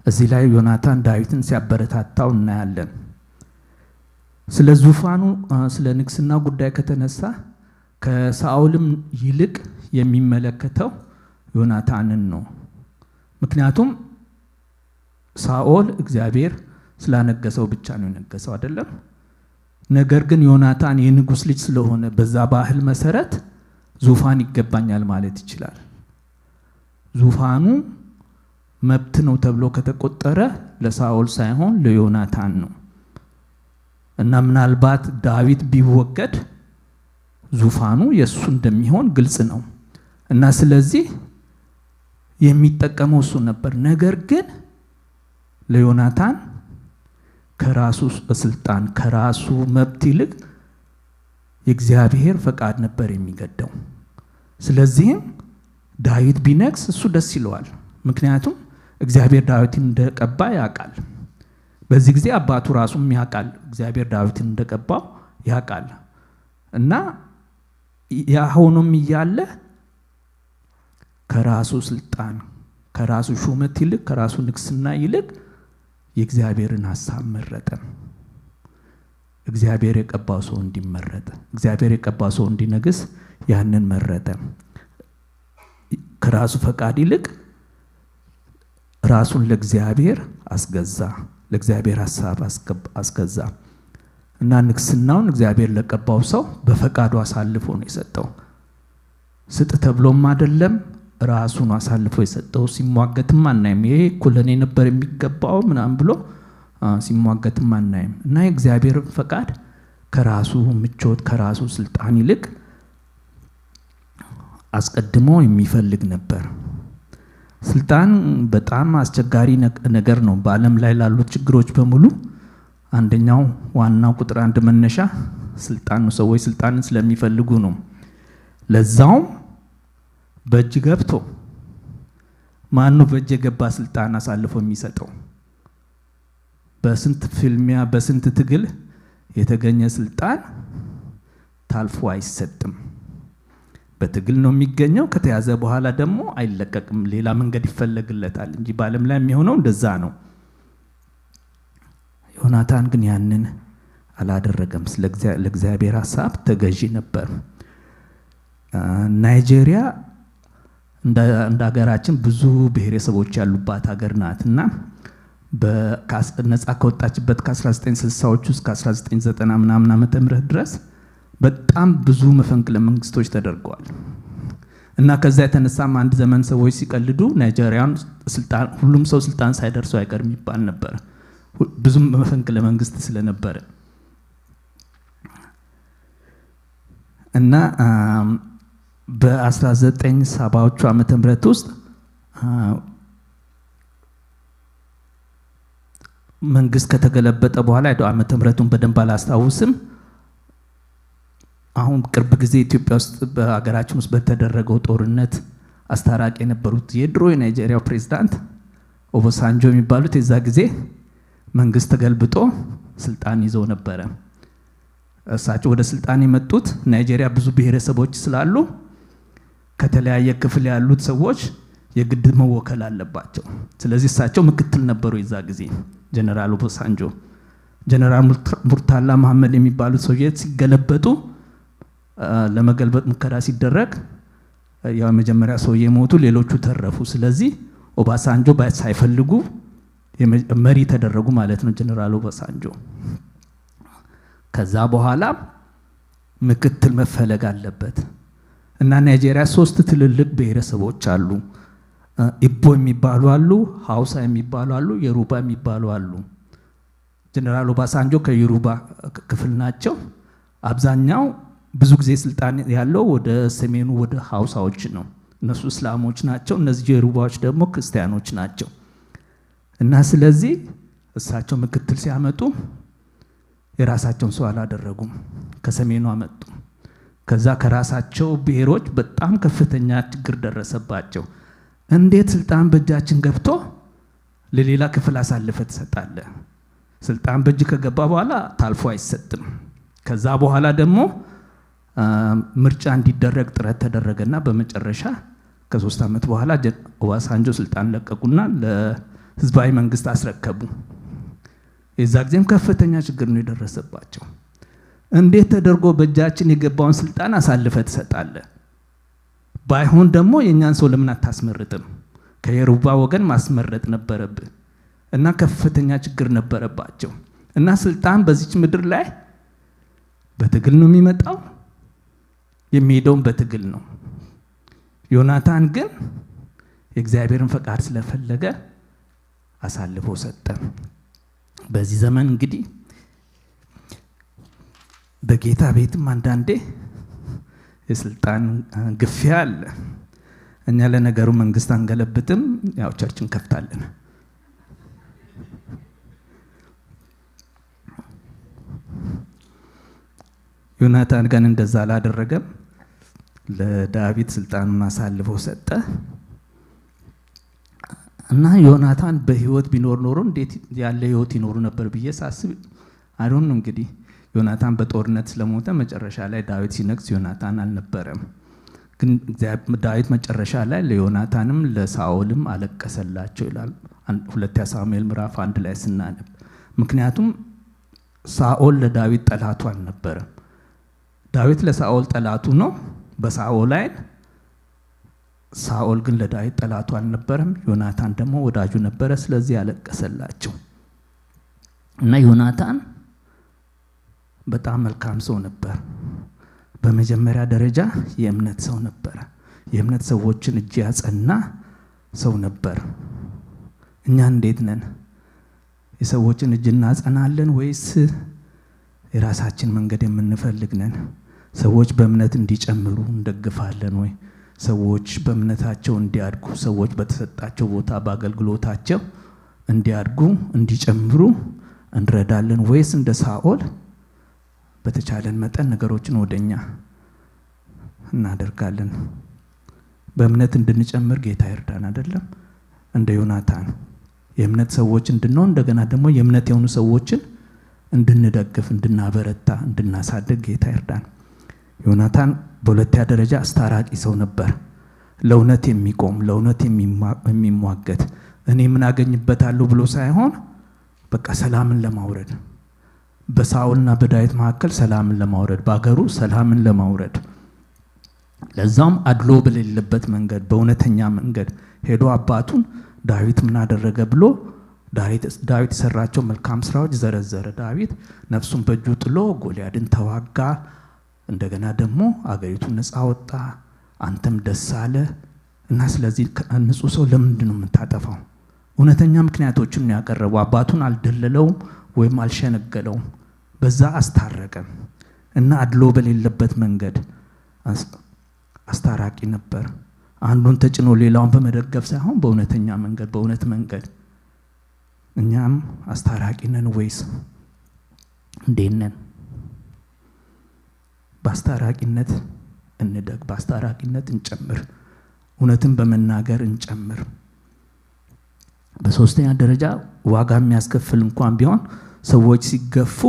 እዚህ ላይ ዮናታን ዳዊትን ሲያበረታታው እናያለን። ስለ ዙፋኑ ስለ ንግስና ጉዳይ ከተነሳ ከሳኦልም ይልቅ የሚመለከተው ዮናታንን ነው። ምክንያቱም ሳኦል እግዚአብሔር ስላነገሰው ብቻ ነው የነገሰው አይደለም። ነገር ግን ዮናታን የንጉስ ልጅ ስለሆነ በዛ ባህል መሰረት ዙፋን ይገባኛል ማለት ይችላል። ዙፋኑ መብት ነው ተብሎ ከተቆጠረ ለሳኦል ሳይሆን ለዮናታን ነው። እና ምናልባት ዳዊት ቢወገድ ዙፋኑ የሱ እንደሚሆን ግልጽ ነው። እና ስለዚህ የሚጠቀመው እሱ ነበር። ነገር ግን ለዮናታን ከራሱ ስልጣን ከራሱ መብት ይልቅ የእግዚአብሔር ፈቃድ ነበር የሚገደው። ስለዚህም ዳዊት ቢነግስ እሱ ደስ ይለዋል። ምክንያቱም እግዚአብሔር ዳዊትን እንደቀባ ያውቃል። በዚህ ጊዜ አባቱ ራሱም ያውቃል እግዚአብሔር ዳዊትን እንደቀባው ያውቃል። እና ያ ሆኖም እያለ ከራሱ ስልጣን ከራሱ ሹመት ይልቅ ከራሱ ንግስና ይልቅ የእግዚአብሔርን ሐሳብ መረጠ። እግዚአብሔር የቀባው ሰው እንዲመረጥ፣ እግዚአብሔር የቀባው ሰው እንዲነግስ ያንን መረጠ። ከራሱ ፈቃድ ይልቅ ራሱን ለእግዚአብሔር አስገዛ፣ ለእግዚአብሔር ሐሳብ አስገዛ። እና ንግስናውን እግዚአብሔር ለቀባው ሰው በፈቃዱ አሳልፎ ነው የሰጠው። ስጥ ተብሎም አይደለም፣ ራሱን አሳልፎ የሰጠው። ሲሟገትም አናይም። ይሄ እኮ ለኔ ነበር የሚገባው ምናምን ብሎ ሲሟገትም አናይም። እና የእግዚአብሔር ፈቃድ ከራሱ ምቾት ከራሱ ስልጣን ይልቅ አስቀድሞ የሚፈልግ ነበር። ስልጣን በጣም አስቸጋሪ ነገር ነው። በዓለም ላይ ላሉ ችግሮች በሙሉ አንደኛው ዋናው ቁጥር አንድ መነሻ ስልጣን ነው። ሰዎች ስልጣንን ስለሚፈልጉ ነው። ለዛውም በእጅ ገብቶ ማን ነው በእጅ የገባ ስልጣን አሳልፎ የሚሰጠው? በስንት ፍልሚያ በስንት ትግል የተገኘ ስልጣን ታልፎ አይሰጥም። በትግል ነው የሚገኘው። ከተያዘ በኋላ ደግሞ አይለቀቅም። ሌላ መንገድ ይፈለግለታል እንጂ በዓለም ላይ የሚሆነው እንደዛ ነው። ዮናታን ግን ያንን አላደረገም። ለእግዚአብሔር ሐሳብ ተገዢ ነበር። ናይጄሪያ እንደ ሀገራችን ብዙ ብሔረሰቦች ያሉባት ሀገር ናትና ነፃ ከወጣችበት ከ1960ዎቹ እስከ 1990 ምናምን ዓመተ ምህረት ድረስ በጣም ብዙ መፈንቅለ መንግስቶች ተደርገዋል። እና ከዛ የተነሳም አንድ ዘመን ሰዎች ሲቀልዱ ናይጄሪያን ስልጣን ሁሉም ሰው ስልጣን ሳይደርሱ አይቀርም ይባል ነበር። ብዙ መፈንቅለ መንግስት ስለነበረ እና በ1970ዎቹ ዓመተ ምህረት ውስጥ መንግስት ከተገለበጠ በኋላ ዓመተ ምህረቱን በደንብ አላስታውስም። አሁን ቅርብ ጊዜ ኢትዮጵያ ውስጥ በአገራችን ውስጥ በተደረገው ጦርነት አስታራቂ የነበሩት የድሮ የናይጄሪያው ፕሬዝዳንት ኦባሳንጆ የሚባሉት የዛ ጊዜ መንግስት ተገልብጦ ስልጣን ይዘው ነበረ። እሳቸው ወደ ስልጣን የመጡት ናይጄሪያ ብዙ ብሔረሰቦች ስላሉ ከተለያየ ክፍል ያሉት ሰዎች የግድ መወከል አለባቸው። ስለዚህ እሳቸው ምክትል ነበሩ የዛ ጊዜ ጀነራል ኦባሳንጆ። ጀነራል ሙርታላ መሐመድ የሚባሉት ሰውዬ ሲገለበጡ ለመገልበጥ ሙከራ ሲደረግ ያው መጀመሪያ ሰውዬ ሞቱ፣ ሌሎቹ ተረፉ። ስለዚህ ኦባሳንጆ ሳይፈልጉ መሪ ተደረጉ ማለት ነው ጀነራል ኦባሳንጆ። ከዛ በኋላ ምክትል መፈለግ አለበት እና ናይጄሪያ 3 ትልልቅ ብሔረሰቦች አሉ። ኢቦ የሚባሉ አሉ፣ ሐውሳ የሚባሉ አሉ፣ የሩባ የሚባሉ አሉ። ጀነራል ኦባሳንጆ ከየሩባ ክፍል ናቸው። አብዛኛው ብዙ ጊዜ ስልጣን ያለው ወደ ሰሜኑ ወደ ሐውሳዎች ነው። እነሱ እስላሞች ናቸው። እነዚህ የሩባዎች ደግሞ ክርስቲያኖች ናቸው። እና ስለዚህ እሳቸው ምክትል ሲያመጡ የራሳቸውን ሰው አላደረጉም፣ ከሰሜኑ አመጡ። ከዛ ከራሳቸው ብሔሮች በጣም ከፍተኛ ችግር ደረሰባቸው። እንዴት ስልጣን በእጃችን ገብቶ ለሌላ ክፍል አሳልፈ ትሰጣለህ? ስልጣን በእጅ ከገባ በኋላ ታልፎ አይሰጥም። ከዛ በኋላ ደግሞ ምርጫ እንዲደረግ ጥረት ተደረገና በመጨረሻ ከ3 ዓመት በኋላ ኦባሳንጆ ስልጣን ለቀቁና ለህዝባዊ መንግስት አስረከቡ። የዛ ጊዜም ከፍተኛ ችግር ነው የደረሰባቸው። እንዴት ተደርጎ በእጃችን የገባውን ስልጣን አሳልፈ ትሰጣለህ? ባይሆን ደግሞ የኛን ሰው ለምን አታስመርጥም? ከየሩባ ወገን ማስመረጥ ነበረብህ። እና ከፍተኛ ችግር ነበረባቸው። እና ስልጣን በዚች ምድር ላይ በትግል ነው የሚመጣው፣ የሚሄደውም በትግል ነው። ዮናታን ግን የእግዚአብሔርን ፈቃድ ስለፈለገ አሳልፎ ሰጠ። በዚህ ዘመን እንግዲህ በጌታ ቤትም አንዳንዴ የስልጣን ግፊያ አለ። እኛ ለነገሩ መንግስት አንገለብጥም፣ ያው ቸርች እንከፍታለን። ዮናታን ግን እንደዛ አላደረገም። ለዳዊት ስልጣኑን አሳልፎ ሰጠ እና ዮናታን በህይወት ቢኖር ኖሮ እንዴት ያለ ህይወት ይኖሩ ነበር ብዬ ሳስብ አይዶን ነው። እንግዲህ ዮናታን በጦርነት ስለሞተ መጨረሻ ላይ ዳዊት ሲነግስ ዮናታን አልነበረም። ግን ዳዊት መጨረሻ ላይ ለዮናታንም ለሳኦልም አለቀሰላቸው ይላል 2 ሳሙኤል ምዕራፍ 1 ላይ ስናነብ። ምክንያቱም ሳኦል ለዳዊት ጠላቱ አልነበረም። ዳዊት ለሳኦል ጠላቱ ነው በሳኦል ላይ። ሳኦል ግን ለዳዊት ጠላቱ አልነበረም። ዮናታን ደግሞ ወዳጁ ነበረ። ስለዚህ ያለቀሰላቸው እና ዮናታን በጣም መልካም ሰው ነበር። በመጀመሪያ ደረጃ የእምነት ሰው ነበር። የእምነት ሰዎችን እጅ ያጸና ሰው ነበር። እኛ እንዴት ነን? የሰዎችን እጅ እናጸናለን ወይስ የራሳችን መንገድ የምንፈልግ ነን? ሰዎች በእምነት እንዲጨምሩ እንደግፋለን ወይ? ሰዎች በእምነታቸው እንዲያድጉ፣ ሰዎች በተሰጣቸው ቦታ በአገልግሎታቸው እንዲያድጉ እንዲጨምሩ እንረዳለን ወይስ እንደ ሳኦል በተቻለን መጠን ነገሮችን ወደኛ እናደርጋለን። በእምነት እንድንጨምር ጌታ ይርዳን አይደለም? እንደ ዮናታን የእምነት ሰዎች እንድንሆን እንደገና ደግሞ የእምነት የሆኑ ሰዎችን እንድንደግፍ እንድናበረታ እንድናሳድግ ጌታ ይርዳን። ዮናታን በሁለተኛ ደረጃ አስታራቂ ሰው ነበር። ለእውነት የሚቆም ለእውነት የሚሟገት እኔ ምን አገኝበታለሁ ብሎ ሳይሆን በቃ ሰላምን ለማውረድ በሳኦልና በዳዊት መካከል ሰላምን ለማውረድ በአገሩ ሰላምን ለማውረድ ለዛም አድሎ በሌለበት መንገድ በእውነተኛ መንገድ ሄዶ አባቱን ዳዊት ምን አደረገ ብሎ ዳዊት የሰራቸው መልካም ስራዎች ዘረዘረ። ዳዊት ነፍሱን በእጁ ጥሎ ጎልያድን ተዋጋ፣ እንደገና ደግሞ አገሪቱን ነፃ ወጣ፣ አንተም ደስ አለ እና ስለዚህ ንጹህ ሰው ለምንድን ነው የምታጠፋው? እውነተኛ ምክንያቶችን ያቀረበው አባቱን አልደለለውም ወይም አልሸነገለውም። በዛ አስታረቀ እና አድሎ በሌለበት መንገድ አስታራቂ ነበር። አንዱን ተጭኖ ሌላውን በመደገፍ ሳይሆን በእውነተኛ መንገድ በእውነት መንገድ። እኛም አስታራቂ ነን ወይስ እንዴት ነን? በአስታራቂነት እንደግ፣ በአስታራቂነት እንጨምር፣ እውነትን በመናገር እንጨምር። በሶስተኛ ደረጃ ዋጋ የሚያስከፍል እንኳን ቢሆን ሰዎች ሲገፉ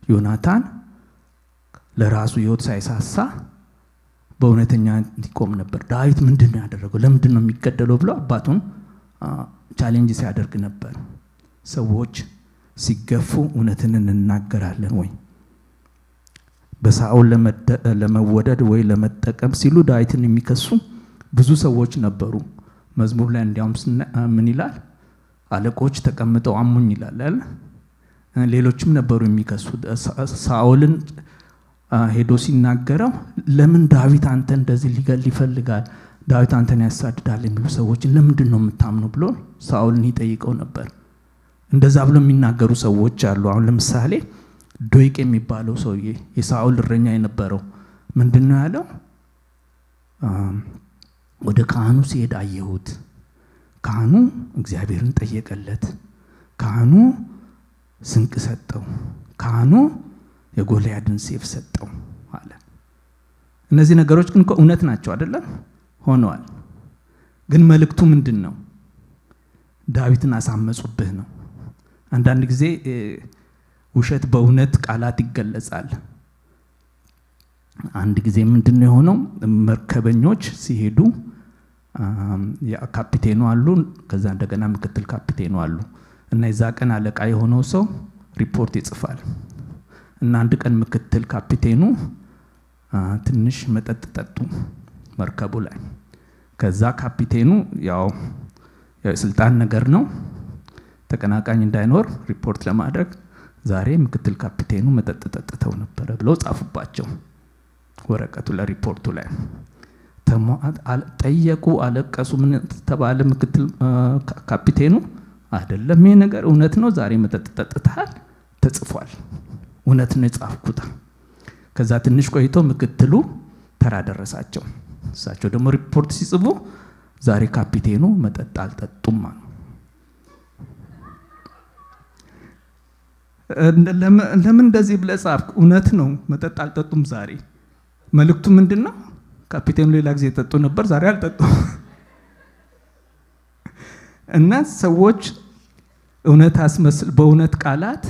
ዮናታን ለራሱ ሕይወት ሳይሳሳ በእውነተኛ እንዲቆም ነበር። ዳዊት ምንድነው ያደረገው? ለምንድን ነው የሚገደለው ብሎ አባቱን ቻሌንጅ ሲያደርግ ነበር። ሰዎች ሲገፉ እውነትን እንናገራለን ወይ? በሳኦል ለመወደድ ወይ ለመጠቀም ሲሉ ዳዊትን የሚከሱ ብዙ ሰዎች ነበሩ። መዝሙር ላይ እንዲያውም ምን ይላል? አለቆች ተቀምጠው አሙኝ ይላል አይደል? ሌሎችም ነበሩ የሚከሱ። ሳኦልን ሄዶ ሲናገረው ለምን ዳዊት አንተ እንደዚህ ሊገል ይፈልጋል? ዳዊት አንተን ያሳድዳል የሚሉ ሰዎች ለምንድን ነው የምታምኑ ብሎ ሳኦልን ይጠይቀው ነበር። እንደዛ ብሎ የሚናገሩ ሰዎች አሉ። አሁን ለምሳሌ ዶይቅ የሚባለው ሰውዬ የሳኦል እረኛ የነበረው ምንድነው ያለው? ወደ ካህኑ ሲሄድ አየሁት። ካህኑ እግዚአብሔርን ጠየቀለት። ካህኑ ስንቅ ሰጠው። ካህኑ የጎልያድን ሴፍ ሰጠው አለ። እነዚህ ነገሮች ግን እውነት ናቸው አይደለም? ሆነዋል። ግን መልእክቱ ምንድነው? ዳዊትን አሳመጹብህ ነው። አንዳንድ ጊዜ ውሸት በእውነት ቃላት ይገለጻል። አንድ ጊዜ ምንድነው የሆነው? መርከበኞች ሲሄዱ ካፒቴኑ አሉ፣ ከዛ እንደገና ምክትል ካፒቴኑ አሉ እና የዛ ቀን አለቃ የሆነው ሰው ሪፖርት ይጽፋል እና አንድ ቀን ምክትል ካፒቴኑ ትንሽ መጠጥ ጠጡ መርከቡ ላይ። ከዛ ካፒቴኑ ያው የስልጣን ነገር ነው ተቀናቃኝ እንዳይኖር ሪፖርት ለማድረግ ዛሬ ምክትል ካፒቴኑ መጠጥ ጠጥተው ነበር ብለው ጻፉባቸው ወረቀቱ ለሪፖርቱ ላይ። ጠየቁ፣ አለቀሱ። ምን ተባለ? ምክትል ካፒቴኑ አይደለም ይሄ ነገር እውነት ነው፣ ዛሬ መጠጥ ጠጥተሃል፣ ተጽፏል፣ እውነት ነው የጻፍኩት። ከዛ ትንሽ ቆይቶ ምክትሉ ተራ ደረሳቸው። እሳቸው ደግሞ ሪፖርት ሲጽፉ ዛሬ ካፒቴኑ መጠጥ አልጠጡም አሉ። ለምን እንደዚህ ብለህ ጻፍክ? እውነት ነው መጠጥ አልጠጡም ዛሬ። መልእክቱ ምንድነው? ካፒቴኑ ሌላ ጊዜ ጠጡ ነበር፣ ዛሬ አልጠጡም። እና ሰዎች እውነት አስመስል በእውነት ቃላት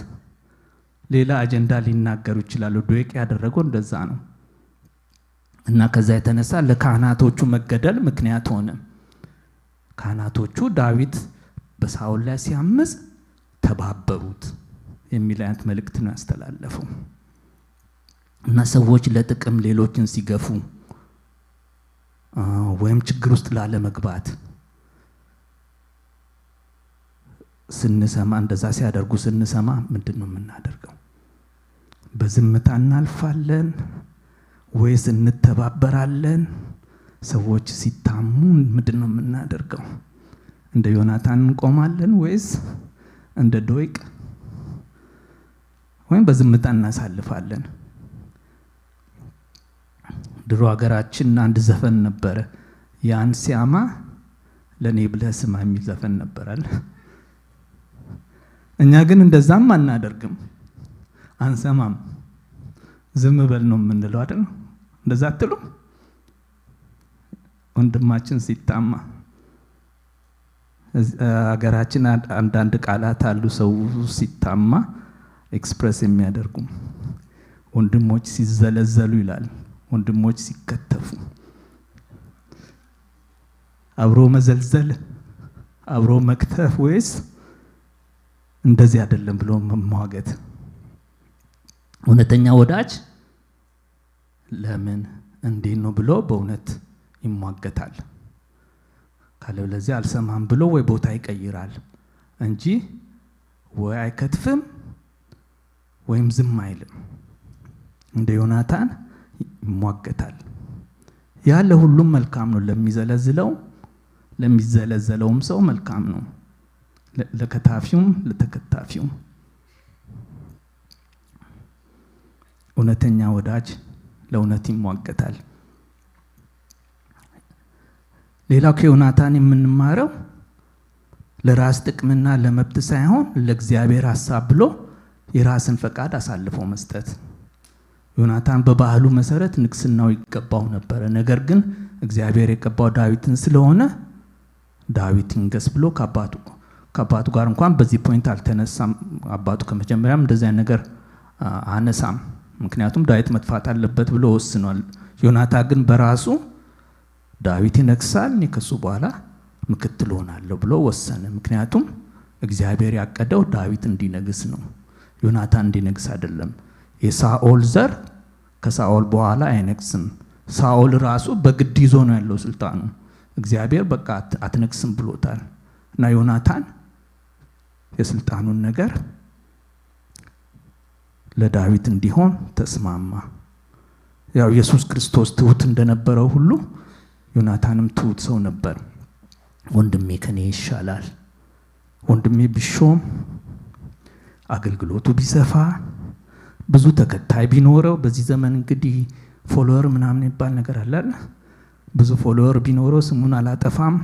ሌላ አጀንዳ ሊናገሩ ይችላሉ። ዶይቅ ያደረገው እንደዛ ነው። እና ከዛ የተነሳ ለካህናቶቹ መገደል ምክንያት ሆነ። ካህናቶቹ ዳዊት በሳኦል ላይ ሲያምጽ ተባበሩት የሚል አይነት መልእክት ነው ያስተላለፈው። እና ሰዎች ለጥቅም ሌሎችን ሲገፉ ወይም ችግር ውስጥ ላለ መግባት ስንሰማ፣ እንደዛ ሲያደርጉ ስንሰማ ምንድነው የምናደርገው? በዝምታ እናልፋለን ወይስ እንተባበራለን? ሰዎች ሲታሙ ምንድነው የምናደርገው? እንደ ዮናታን እንቆማለን ወይስ እንደ ዶይቅ ወይም በዝምታ እናሳልፋለን? ድሮ ሀገራችን አንድ ዘፈን ነበረ፣ ያን ሲያማ ለኔ ብለህ ስማ የሚል ዘፈን ነበራል። እኛ ግን እንደዛም አናደርግም፣ አንሰማም። ዝም በል ነው የምንለው አይደል? እንደዛ አትሉም? ወንድማችን ሲታማ አገራችን አንዳንድ ቃላት አሉ ሰው ሲታማ ኤክስፕረስ የሚያደርጉ ወንድሞች ሲዘለዘሉ ይላል። ወንድሞች ሲከተፉ አብሮ መዘልዘል አብሮ መክተፍ ወይስ እንደዚህ አይደለም ብሎ መሟገት? እውነተኛ ወዳጅ ለምን እንዴት ነው ብሎ በእውነት ይሟገታል። ካለበለዚያ አልሰማም ብሎ ወይ ቦታ ይቀይራል እንጂ ወይ አይከትፍም ወይም ዝም አይልም። እንደ ዮናታን ይሟገታል። ያ ለሁሉም መልካም ነው። ለሚዘለዘለውም ሰው መልካም ነው፣ ለከታፊውም ለተከታፊውም። እውነተኛ ወዳጅ ለእውነት ይሟገታል። ሌላው ከዮናታን የምንማረው ለራስ ጥቅምና ለመብት ሳይሆን ለእግዚአብሔር ሐሳብ ብሎ የራስን ፈቃድ አሳልፎ መስጠት። ዮናታን በባህሉ መሰረት ንግስናው ይገባው ነበር። ነገር ግን እግዚአብሔር የቀባው ዳዊትን ስለሆነ ዳዊት ይንገስ ብሎ ከአባቱ ጋር እንኳን በዚህ ፖይንት አልተነሳም። አባቱ ከመጀመሪያም እንደዚህ ነገር አነሳም፣ ምክንያቱም ዳዊት መጥፋት አለበት ብሎ ወስኗል። ዮናታን ግን በራሱ ዳዊት ይነግሳል፣ እኔ ከሱ በኋላ ምክትል ሆናለሁ ብሎ ወሰነ። ምክንያቱም እግዚአብሔር ያቀደው ዳዊት እንዲነግስ ነው፣ ዮናታን እንዲነግስ አይደለም። የሳኦል ዘር ከሳኦል በኋላ አይነግስም። ሳኦል ራሱ በግድ ይዞ ነው ያለው ስልጣኑ። እግዚአብሔር በቃ አትነግስም ብሎታል። እና ዮናታን የስልጣኑን ነገር ለዳዊት እንዲሆን ተስማማ። ያው ኢየሱስ ክርስቶስ ትሁት እንደነበረው ሁሉ ዮናታንም ትሁት ሰው ነበር። ወንድሜ ከኔ ይሻላል፣ ወንድሜ ቢሾም አገልግሎቱ ቢሰፋ ብዙ ተከታይ ቢኖረው፣ በዚህ ዘመን እንግዲህ ፎሎወር ምናምን ይባል ነገር አለ። ብዙ ፎሎወር ቢኖረው ስሙን አላጠፋም፣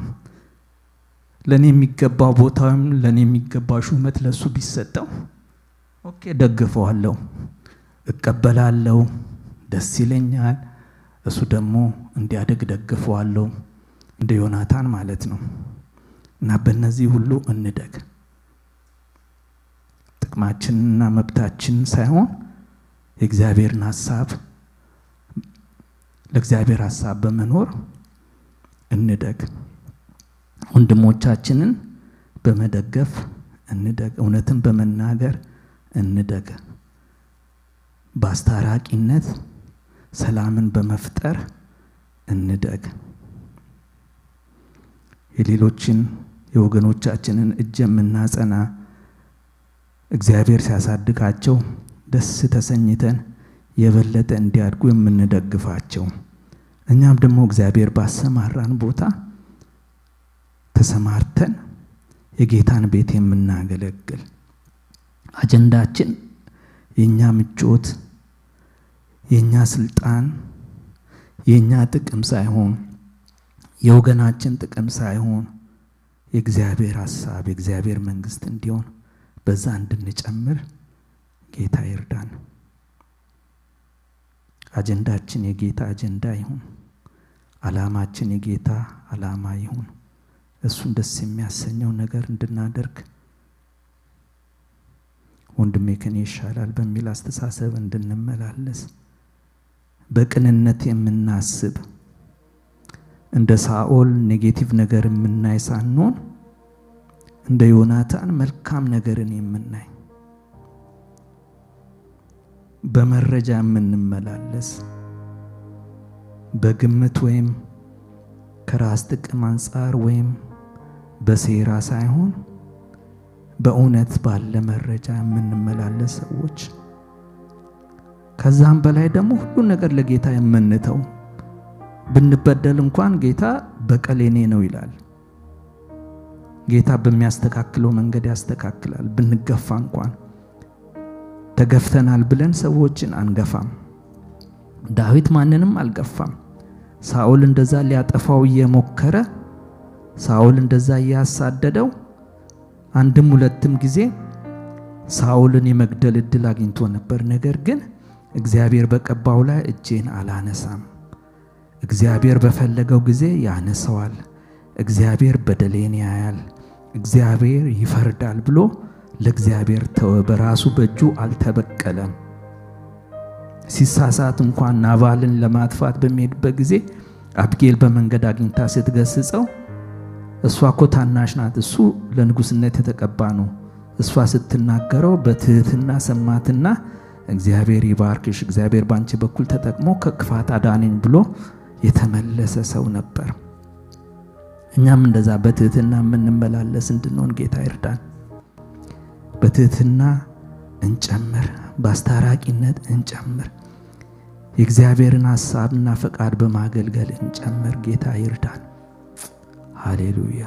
ለኔ የሚገባው ቦታም ለኔ የሚገባው ሹመት ለሱ ቢሰጠው ኦኬ ደግፈዋለሁ፣ እቀበላለሁ፣ ደስ ይለኛል። እሱ ደግሞ እንዲያደግ ደግፈዋለሁ፣ እንደ ዮናታን ማለት ነው። እና በእነዚህ ሁሉ እንደግ። ጥቅማችንና መብታችን ሳይሆን የእግዚአብሔርን ሐሳብ ለእግዚአብሔር ሐሳብ በመኖር እንደግ። ወንድሞቻችንን በመደገፍ እንደግ። እውነትን በመናገር እንደግ። በአስታራቂነት ሰላምን በመፍጠር እንደግ። የሌሎችን የወገኖቻችንን እጅ የምናጸና እግዚአብሔር ሲያሳድጋቸው ደስ ተሰኝተን የበለጠ እንዲያድጉ የምንደግፋቸው፣ እኛም ደግሞ እግዚአብሔር ባሰማራን ቦታ ተሰማርተን የጌታን ቤት የምናገለግል። አጀንዳችን የኛ ምቾት፣ የኛ ስልጣን፣ የኛ ጥቅም ሳይሆን የወገናችን ጥቅም ሳይሆን የእግዚአብሔር ሐሳብ የእግዚአብሔር መንግስት እንዲሆን በዛ እንድንጨምር ጌታ ይርዳን። አጀንዳችን የጌታ አጀንዳ ይሁን፣ ዓላማችን የጌታ ዓላማ ይሁን። እሱን ደስ የሚያሰኘው ነገር እንድናደርግ ወንድሜ ከኔ ይሻላል በሚል አስተሳሰብ እንድንመላለስ በቅንነት የምናስብ እንደ ሳኦል ኔጌቲቭ ነገር የምናይ ሳንሆን እንደ ዮናታን መልካም ነገርን የምናይ በመረጃ የምንመላለስ በግምት ወይም ከራስ ጥቅም አንፃር ወይም በሴራ ሳይሆን በእውነት ባለ መረጃ የምንመላለስ ሰዎች፣ ከዛም በላይ ደግሞ ሁሉ ነገር ለጌታ የምንተው ብንበደል እንኳን ጌታ በቀል የኔ ነው ይላል። ጌታ በሚያስተካክለው መንገድ ያስተካክላል። ብንገፋ እንኳን ተገፍተናል ብለን ሰዎችን አንገፋም። ዳዊት ማንንም አልገፋም። ሳኦል እንደዛ ሊያጠፋው እየሞከረ ሳኦል እንደዛ ያሳደደው አንድም ሁለትም ጊዜ ሳኦልን የመግደል እድል አግኝቶ ነበር። ነገር ግን እግዚአብሔር በቀባው ላይ እጄን አላነሳም። እግዚአብሔር በፈለገው ጊዜ ያነሳዋል። እግዚአብሔር በደሌን ያያል፣ እግዚአብሔር ይፈርዳል ብሎ ለእግዚአብሔር ተወ። በራሱ በእጁ አልተበቀለም። ሲሳሳት እንኳን ናባልን ለማጥፋት በሚሄድበት ጊዜ አብጌል በመንገድ አግኝታ ስትገስጸው እሷ እኮ ታናሽ ናት፣ እሱ ለንጉስነት የተቀባ ነው። እሷ ስትናገረው በትህትና ሰማትና እግዚአብሔር ይባርክሽ፣ እግዚአብሔር ባንቺ በኩል ተጠቅሞ ከክፋት አዳነኝ ብሎ የተመለሰ ሰው ነበር። እኛም እንደዛ በትህትና የምንመላለስ እንድንሆን ጌታ ይርዳን። በትህትና እንጨምር፣ በአስታራቂነት እንጨምር፣ የእግዚአብሔርን ሐሳብና ፈቃድ በማገልገል እንጨምር። ጌታ ይርዳን። ሃሌሉያ።